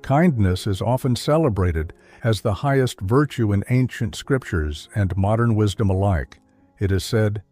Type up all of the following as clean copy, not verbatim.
Kindness is often celebrated as the highest virtue in ancient scriptures and modern wisdom alike. It is said,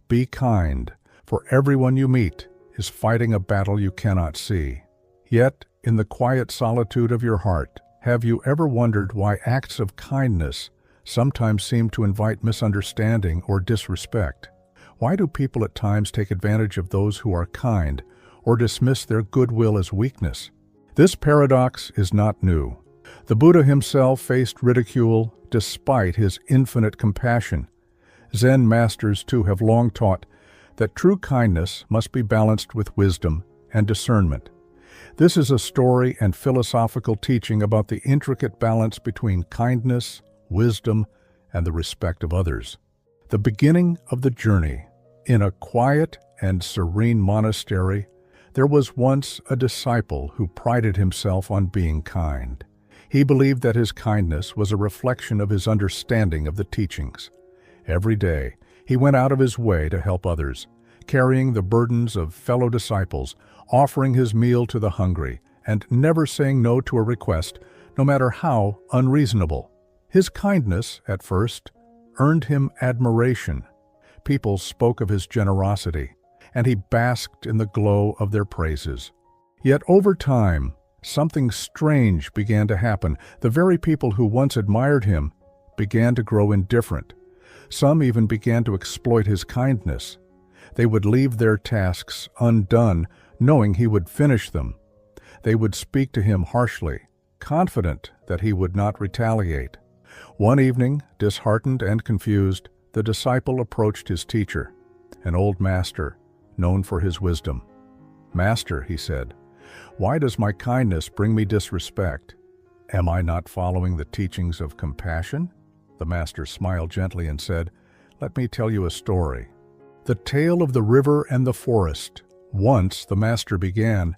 "Be kind, for everyone you meet is fighting a battle you cannot see." Yet, in the quiet solitude of your heart, have you ever wondered why acts of kindness sometimes seem to invite misunderstanding or disrespect? Why do people at times take advantage of those who are kind or dismiss their goodwill as weakness? This paradox is not new. The Buddha himself faced ridicule despite his infinite compassion. Zen masters, too, have long taught that true kindness must be balanced with wisdom and discernment. This is a story and philosophical teaching about the intricate balance between kindness, wisdom, and the respect of others. The beginning of the journey. In a quiet and serene monastery, there was once a disciple who prided himself on being kind. He believed that his kindness was a reflection of his understanding of the teachings. Every day, he went out of his way to help others, carrying the burdens of fellow disciples, offering his meal to the hungry, and never saying no to a request, no matter how unreasonable. His kindness, at first, earned him admiration. People spoke of his generosity, and he basked in the glow of their praises. Yet over time, something strange began to happen. The very people who once admired him began to grow indifferent. Some even began to exploit his kindness. They would leave their tasks undone, knowing he would finish them. They would speak to him harshly, confident that he would not retaliate. One evening, disheartened and confused, the disciple approached his teacher, an old master, known for his wisdom. "Master," he said, "why does my kindness bring me disrespect? Am I not following the teachings of compassion?" The master smiled gently and said, "Let me tell you a story." The tale of the river and the forest. Once, the master began,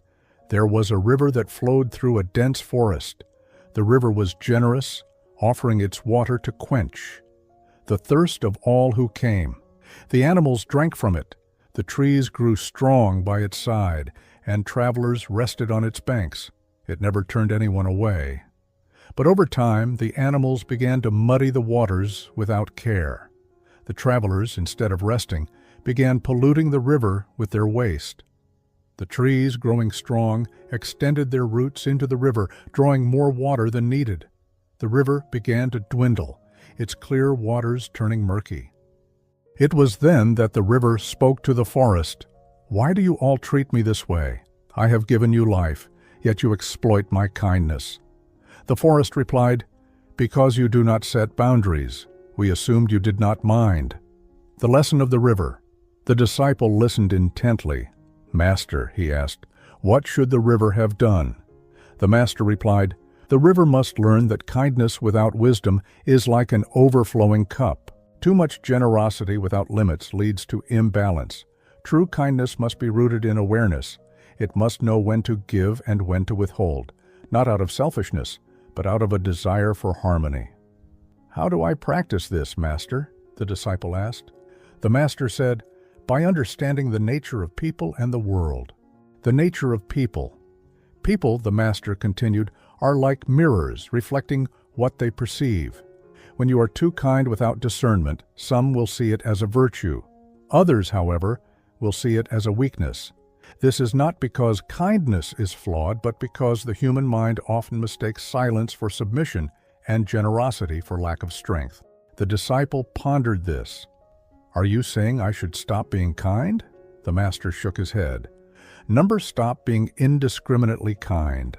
there was a river that flowed through a dense forest. The river was generous, offering its water to quench the thirst of all who came. The animals drank from it. The trees grew strong by its side, and travelers rested on its banks. It never turned anyone away. But over time, the animals began to muddy the waters without care. The travelers, instead of resting, began polluting the river with their waste. The trees, growing strong, extended their roots into the river, drawing more water than needed. The river began to dwindle, its clear waters turning murky. It was then that the river spoke to the forest. "Why do you all treat me this way? I have given you life, yet you exploit my kindness." The forest replied, "Because you do not set boundaries. We assumed you did not mind." The lesson of the river. The disciple listened intently. "Master," he asked, "what should the river have done?" The master replied, "The river must learn that kindness without wisdom is like an overflowing cup. Too much generosity without limits leads to imbalance. True kindness must be rooted in awareness. It must know when to give and when to withhold, not out of selfishness, but out of a desire for harmony." "How do I practice this, Master?" the disciple asked. The master said, "By understanding the nature of people and the world." The nature of people. People, the master continued, are like mirrors reflecting what they perceive. When you are too kind without discernment, some will see it as a virtue. Others, however, will see it as a weakness. This is not because kindness is flawed, but because the human mind often mistakes silence for submission and generosity for lack of strength. The disciple pondered this. "Are you saying I should stop being kind?" The master shook his head. Stop being indiscriminately kind.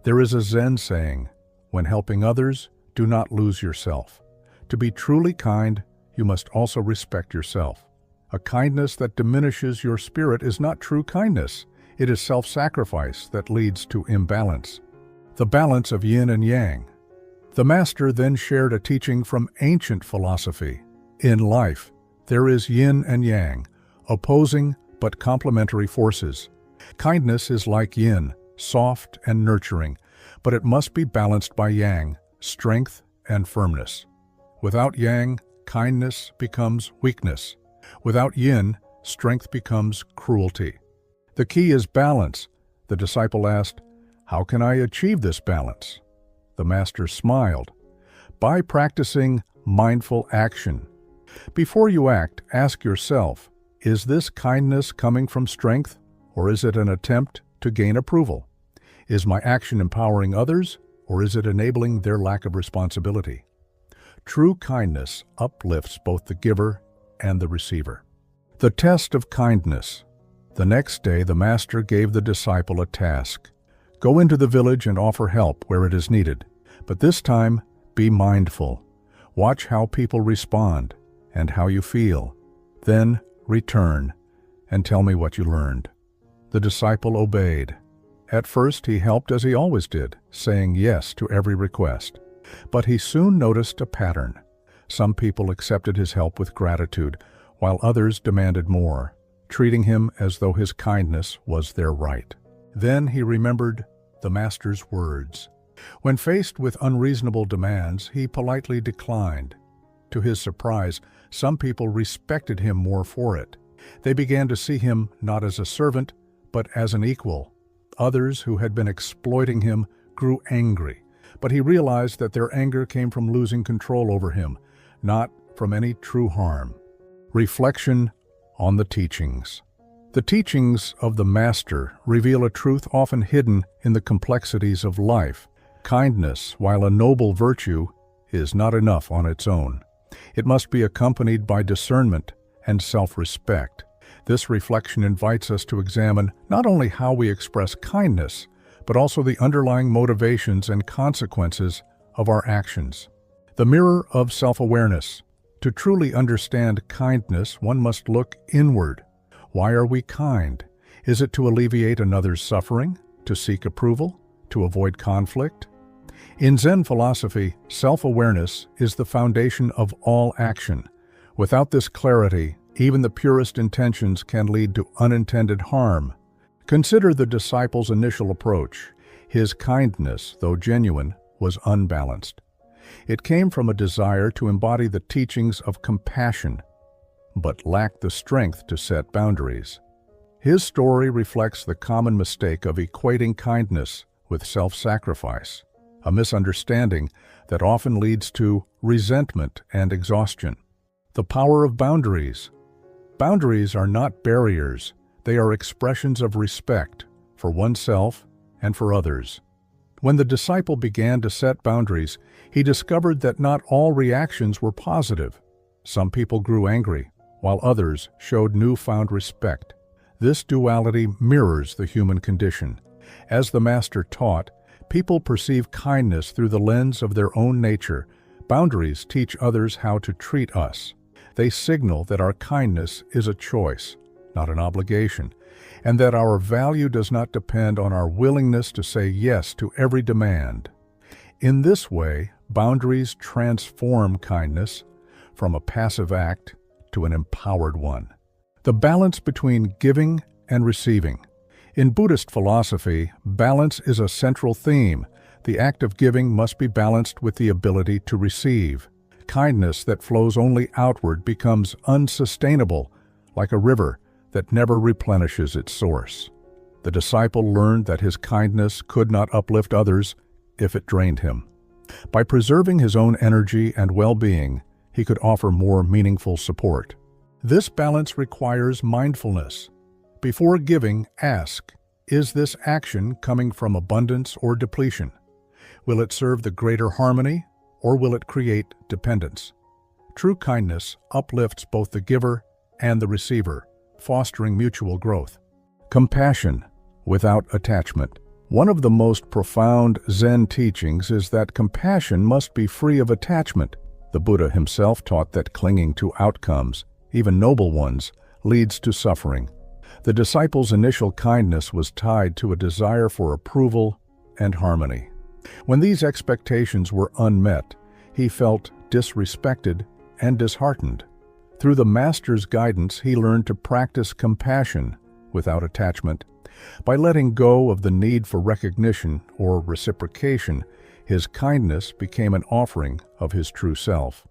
There is a Zen saying, "When helping others, do not lose yourself." To be truly kind, you must also respect yourself. A kindness that diminishes your spirit is not true kindness. It is self-sacrifice that leads to imbalance. The balance of yin and yang. The master then shared a teaching from ancient philosophy. In life, there is yin and yang, opposing but complementary forces. Kindness is like yin, soft and nurturing, but it must be balanced by yang, strength and firmness. Without yang, kindness becomes weakness. Without yin, strength becomes cruelty. The key is balance. The disciple asked, How can I achieve this balance? The master smiled. By practicing mindful action. Before you act, ask yourself, is this kindness coming from strength, or is it an attempt to gain approval? Is my action empowering others, or is it enabling their lack of responsibility? True kindness uplifts both the giver and the receiver. The test of kindness. The next day, the master gave the disciple a task. Go into the village and offer help where it is needed. But this time, be mindful. Watch how people respond and how you feel. Then return and tell me what you learned. The disciple obeyed. At first, he helped as he always did, saying yes to every request. But he soon noticed a pattern. Some people accepted his help with gratitude, while others demanded more, treating him as though his kindness was their right. Then he remembered the master's words. When faced with unreasonable demands, he politely declined. To his surprise, some people respected him more for it. They began to see him not as a servant, but as an equal. Others who had been exploiting him grew angry, but he realized that their anger came from losing control over him, not from any true harm. Reflection on the teachings. The teachings of the Master reveal a truth often hidden in the complexities of life. Kindness, while a noble virtue, is not enough on its own. It must be accompanied by discernment and self-respect. This reflection invites us to examine not only how we express kindness, but also the underlying motivations and consequences of our actions. The mirror of self-awareness. To truly understand kindness, one must look inward. Why are we kind? Is it to alleviate another's suffering? To seek approval? To avoid conflict? In Zen philosophy, self-awareness is the foundation of all action. Without this clarity, even the purest intentions can lead to unintended harm. Consider the disciple's initial approach. His kindness, though genuine, was unbalanced. It came from a desire to embody the teachings of compassion, but lacked the strength to set boundaries. His story reflects the common mistake of equating kindness with self-sacrifice, a misunderstanding that often leads to resentment and exhaustion. The power of boundaries. Boundaries are not barriers. They are expressions of respect for oneself and for others. When the disciple began to set boundaries, he discovered that not all reactions were positive. Some people grew angry, while others showed newfound respect. This duality mirrors the human condition. As the Master taught, people perceive kindness through the lens of their own nature. Boundaries teach others how to treat us. They signal that our kindness is a choice, not an obligation, and that our value does not depend on our willingness to say yes to every demand. In this way, boundaries transform kindness from a passive act to an empowered one. The balance between giving and receiving. In Buddhist philosophy, balance is a central theme. The act of giving must be balanced with the ability to receive. Kindness that flows only outward becomes unsustainable, like a river that never replenishes its source. The disciple learned that his kindness could not uplift others if it drained him. By preserving his own energy and well-being, he could offer more meaningful support. This balance requires mindfulness. Before giving, ask, is this action coming from abundance or depletion? Will it serve the greater harmony, or will it create dependence? True kindness uplifts both the giver and the receiver, fostering mutual growth. Compassion without attachment. One of the most profound Zen teachings is that compassion must be free of attachment. The Buddha himself taught that clinging to outcomes, even noble ones, leads to suffering. The disciple's initial kindness was tied to a desire for approval and harmony. When these expectations were unmet, he felt disrespected and disheartened. Through the Master's guidance, he learned to practice compassion without attachment. By letting go of the need for recognition or reciprocation, his kindness became an offering of his true self.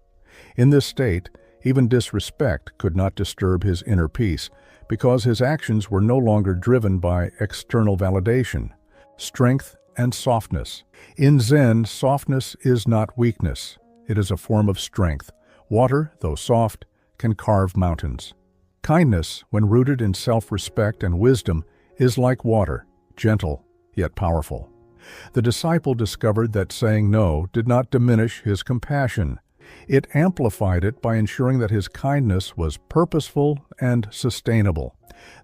In this state, even disrespect could not disturb his inner peace, because his actions were no longer driven by external validation. Strength and softness. In Zen, softness is not weakness. It is a form of strength. Water, though soft, can carve mountains. Kindness, when rooted in self-respect and wisdom, is like water, gentle yet powerful. The disciple discovered that saying no did not diminish his compassion. It amplified it by ensuring that his kindness was purposeful and sustainable.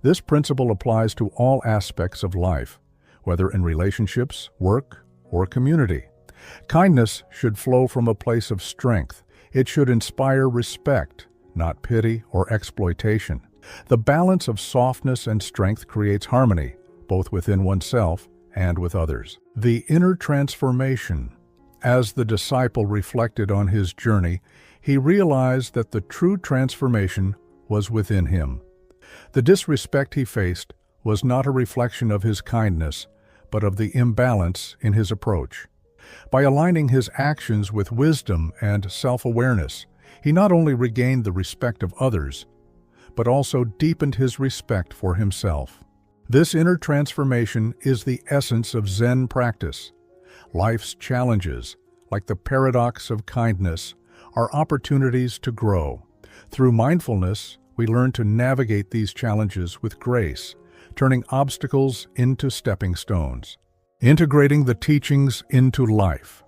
This principle applies to all aspects of life, whether in relationships, work, or community. Kindness should flow from a place of strength. It should inspire respect, not pity or exploitation. The balance of softness and strength creates harmony, both within oneself and with others. The inner transformation. As the disciple reflected on his journey, he realized that the true transformation was within him. The disrespect he faced was not a reflection of his kindness, but of the imbalance in his approach. By aligning his actions with wisdom and self-awareness, he not only regained the respect of others, but also deepened his respect for himself. This inner transformation is the essence of Zen practice. Life's challenges, like the paradox of kindness, are opportunities to grow. Through mindfulness, we learn to navigate these challenges with grace, turning obstacles into stepping stones. Integrating the teachings into life.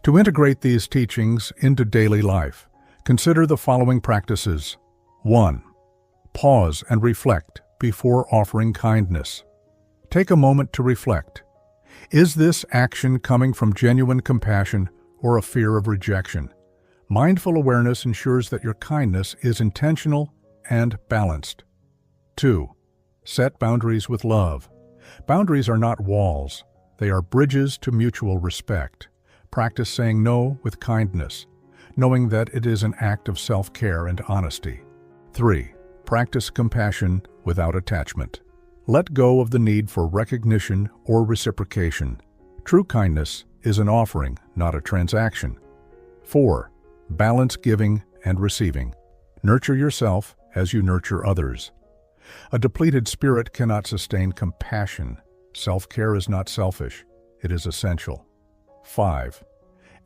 To integrate these teachings into daily life, consider the following practices. 1. Pause and reflect before offering kindness. Take a moment to reflect. Is this action coming from genuine compassion or a fear of rejection? Mindful awareness ensures that your kindness is intentional and balanced. 2. Set boundaries with love. Boundaries are not walls. They are bridges to mutual respect. Practice saying no with kindness, knowing that it is an act of self-care and honesty. 3. Practice compassion without attachment. Let go of the need for recognition or reciprocation. True kindness is an offering, not a transaction. 4. Balance giving and receiving. Nurture yourself as you nurture others. A depleted spirit cannot sustain compassion. Self-care is not selfish, it is essential. 5.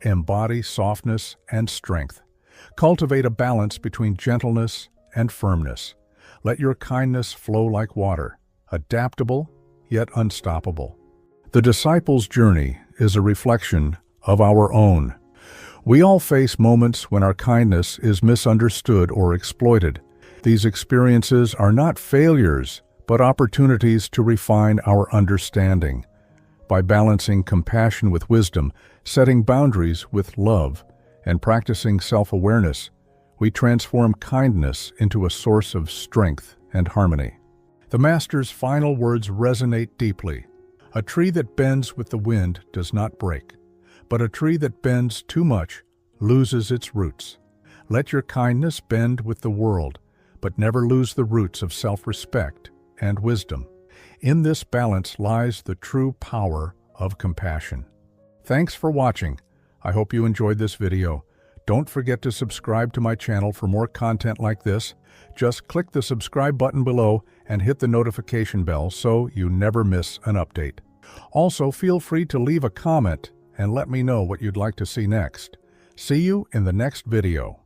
Embody softness and strength. Cultivate a balance between gentleness and firmness. Let your kindness flow like water, adaptable yet unstoppable. The disciple's journey is a reflection of our own. We all face moments when our kindness is misunderstood or exploited. These experiences are not failures, but opportunities to refine our understanding. By balancing compassion with wisdom, setting boundaries with love, and practicing self-awareness, we transform kindness into a source of strength and harmony. The Master's final words resonate deeply. A tree that bends with the wind does not break, but a tree that bends too much loses its roots. Let your kindness bend with the world, but never lose the roots of self-respect and wisdom. In this balance lies the true power of compassion. Thanks for watching. I hope you enjoyed this video. Don't forget to subscribe to my channel for more content like this. Just click the subscribe button below and hit the notification bell so you never miss an update. Also, feel free to leave a comment and let me know what you'd like to see next. See you in the next video.